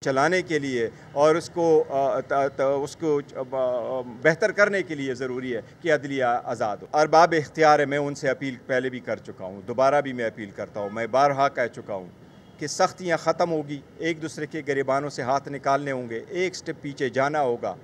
चलाने के लिए और उसको बेहतर करने के लिए ज़रूरी है कि अदलिया आज़ाद हो। अरबाब इख्तियार है, मैं उनसे अपील पहले भी कर चुका हूँ, दोबारा भी मैं अपील करता हूँ। मैं बारहा कह चुका हूँ कि सख्तियाँ ख़त्म होगी, एक दूसरे के गिरबानों से हाथ निकालने होंगे, एक स्टेप पीछे जाना होगा।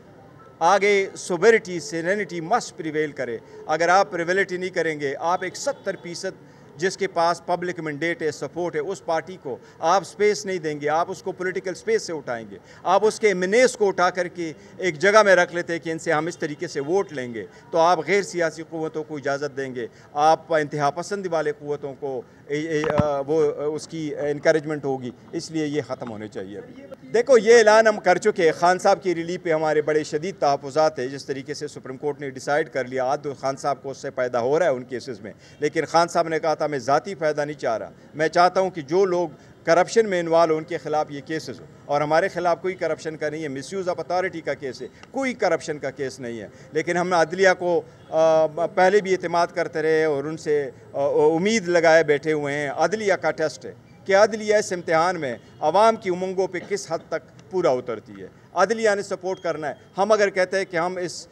आगे सोवेरिटी सेरेनिटी मस्ट प्रिवेल करे। अगर आप प्रिवेलिटी नहीं करेंगे, आप एक 70% जिसके पास पब्लिक मैंडेट है, सपोर्ट है, उस पार्टी को आप स्पेस नहीं देंगे, आप उसको पॉलिटिकल स्पेस से उठाएंगे, आप उसके एमिनेस को उठा करके एक जगह में रख लेते हैं कि इनसे हम इस तरीके से वोट लेंगे, तो आप गैर सियासी क़ुव्वतों को इजाज़त देंगे, आप इंतहा पसंद वाले क़ुव्वतों को वो उसकी इनकरेजमेंट होगी। इसलिए ये ख़त्म होने चाहिए। अभी देखो, ये ऐलान हम कर चुके हैं। खान साहब की रिलीफ पे हमारे बड़े शदीद तहफ़्फ़ुज़ात है। जिस तरीके से सुप्रीम कोर्ट ने डिसाइड कर लिया, आज खान साहब को उससे फ़ायदा हो रहा है उन केसेस में, लेकिन खान साहब ने कहा था मैं ज़ाती फ़ायदा नहीं चाह रहा, मैं चाहता हूँ कि जो लोग करप्शन में इन्वॉल्व हो उनके खिलाफ ये केसेस हो। और हमारे खिलाफ कोई करप्शन का नहीं है, मिसयूज़ ऑफ अथॉरिटी का केस है, कोई करप्शन का केस नहीं है। लेकिन हम अदलिया को पहले भी एतमाद करते रहे और उनसे उम्मीद लगाए बैठे हुए हैं। अदलिया का टेस्ट है कि अदलिया इस इम्तिहान में अवाम की उमंगों पर किस हद तक पूरा उतरती है। अदलिया ने सपोर्ट करना है। हम अगर कहते हैं कि हम इस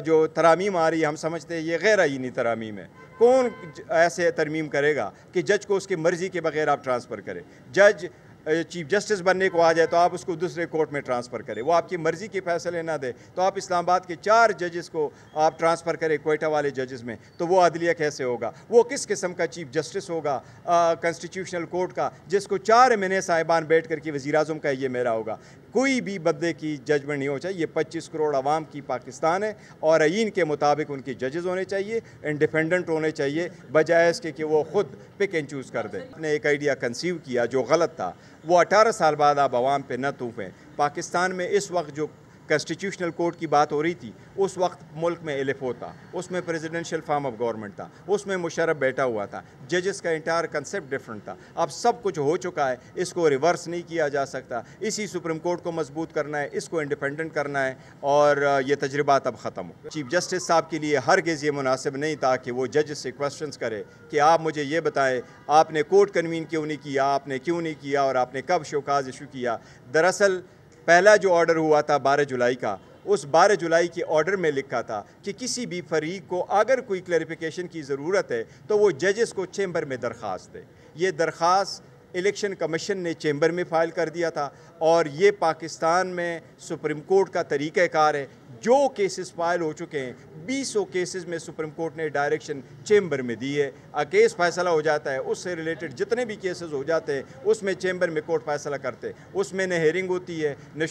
जो तरामीम आ रही है, हम समझते हैं ये गैर आईनी तरामीम है। कौन ऐसे तरमीम करेगा कि जज को उसकी मर्ज़ी के बगैर आप ट्रांसफ़र करें? जज चीफ जस्टिस बनने को आ जाए तो आप उसको दूसरे कोर्ट में ट्रांसफ़र करें, वो आपकी मर्ज़ी के फ़ैसले ना दे तो आप इस्लामाबाद के 4 जजेस को आप ट्रांसफ़र करें क्वेटा वाले जजेस में, तो वो अदलिया कैसे होगा? वो किस किस्म का चीफ जस्टिस होगा कॉन्स्टिट्यूशनल कोर्ट का, जिसको 4 महीने साहिबान बैठ कर के वज़ीर-ए-आज़म का ये मेरा होगा? कोई भी बंदे की जजमेंट नहीं हो चाहिए। ये 25 करोड़ आवाम की पाकिस्तान है और आईन के मुताबिक उनके जजेस होने चाहिए, इंडिपेंडेंट होने चाहिए, बजाय इसके कि वो ख़ुद पिक एंड चूज़ कर दें। ने एक आइडिया कंसीव किया जो गलत था, वो 18 साल बाद आप आवाम पे न थूकें। पाकिस्तान में इस वक्त जो कॉन्स्टिट्यूशनल कोर्ट की बात हो रही थी, उस वक्त मुल्क में एलिफो था, उसमें प्रेसिडेंशियल फॉर्म ऑफ गवर्नमेंट था, उसमें मुशर्रफ बैठा हुआ था, जजेस का इंटायर कंसेप्ट डिफरेंट था। अब सब कुछ हो चुका है, इसको रिवर्स नहीं किया जा सकता। इसी सुप्रीम कोर्ट को मजबूत करना है, इसको इंडिपेंडेंट करना है और ये तजर्बात अब ख़त्म हो। चीफ जस्टिस साहब के लिए हरगिज़ ये मुनासिब नहीं था कि वो जज से क्वेश्चन करे कि आप मुझे ये बताएं, आपने कोर्ट कन्वीन क्यों नहीं किया, आपने क्यों नहीं किया और आपने कब शोकाज इशू किया। दरअसल पहला जो ऑर्डर हुआ था 12 जुलाई का, उस 12 जुलाई के ऑर्डर में लिखा था कि किसी भी फरीक को अगर कोई क्लैरिफिकेशन की ज़रूरत है तो वो जजेस को चैम्बर में दरख्वास्त दे। ये दरख्वास्त इलेक्शन कमीशन ने चैम्बर में फ़ाइल कर दिया था और ये पाकिस्तान में सुप्रीम कोर्ट का तरीक़ाकार है। जो केसेस फाइल हो चुके हैं, 20 केसेस में सुप्रीम कोर्ट ने डायरेक्शन चैम्बर में दी है। केस फैसला हो जाता है, उससे रिलेटेड जितने भी केसेस हो जाते हैं उसमें चैम्बर में कोर्ट फैसला करते हैं। उसमें न हेयरिंग होती है, न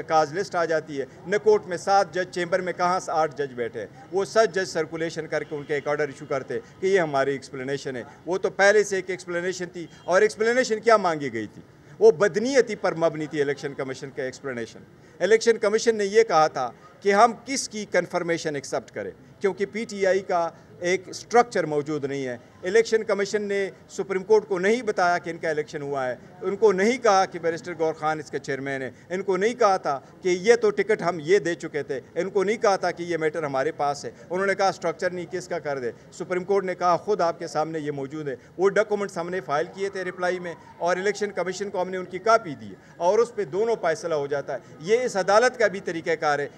काज लिस्ट आ जाती है, न कोर्ट में 7 जज, चैम्बर में कहाँ से 8 जज बैठे हैं। वो 7 जज सर्कुलेशन करके उनके एक ऑर्डर इशू करते कि ये हमारी एक्सप्लेनेशन है। वो तो पहले से एक एक्सप्लेनेशन थी और एक्सप्लेनेशन क्या मांगी गई थी? वो बदनीयती पर मबनी थी। इलेक्शन कमीशन का एक्सप्लेनेशन, इलेक्शन कमीशन ने यह कहा था कि हम किसकी कन्फर्मेशन एक्सेप्ट करें, क्योंकि पीटीआई का एक स्ट्रक्चर मौजूद नहीं है। इलेक्शन कमीशन ने सुप्रीम कोर्ट को नहीं बताया कि इनका इलेक्शन हुआ है, उनको नहीं कहा कि बैरिस्टर गौर खान इसके चेयरमैन है, इनको नहीं कहा था कि ये तो टिकट हम ये दे चुके थे, इनको नहीं कहा था कि ये मैटर हमारे पास है। उन्होंने कहा स्ट्रक्चर नहीं किसका कर दे। सुप्रीम कोर्ट ने कहा खुद आपके सामने ये मौजूद है। वो डॉक्यूमेंट्स हमने फाइल किए थे रिप्लाई में और इलेक्शन कमीशन को हमने उनकी कापी दी और उस पर दोनों फैसला हो जाता है। ये इस अदालत का भी तरीक़ाकार है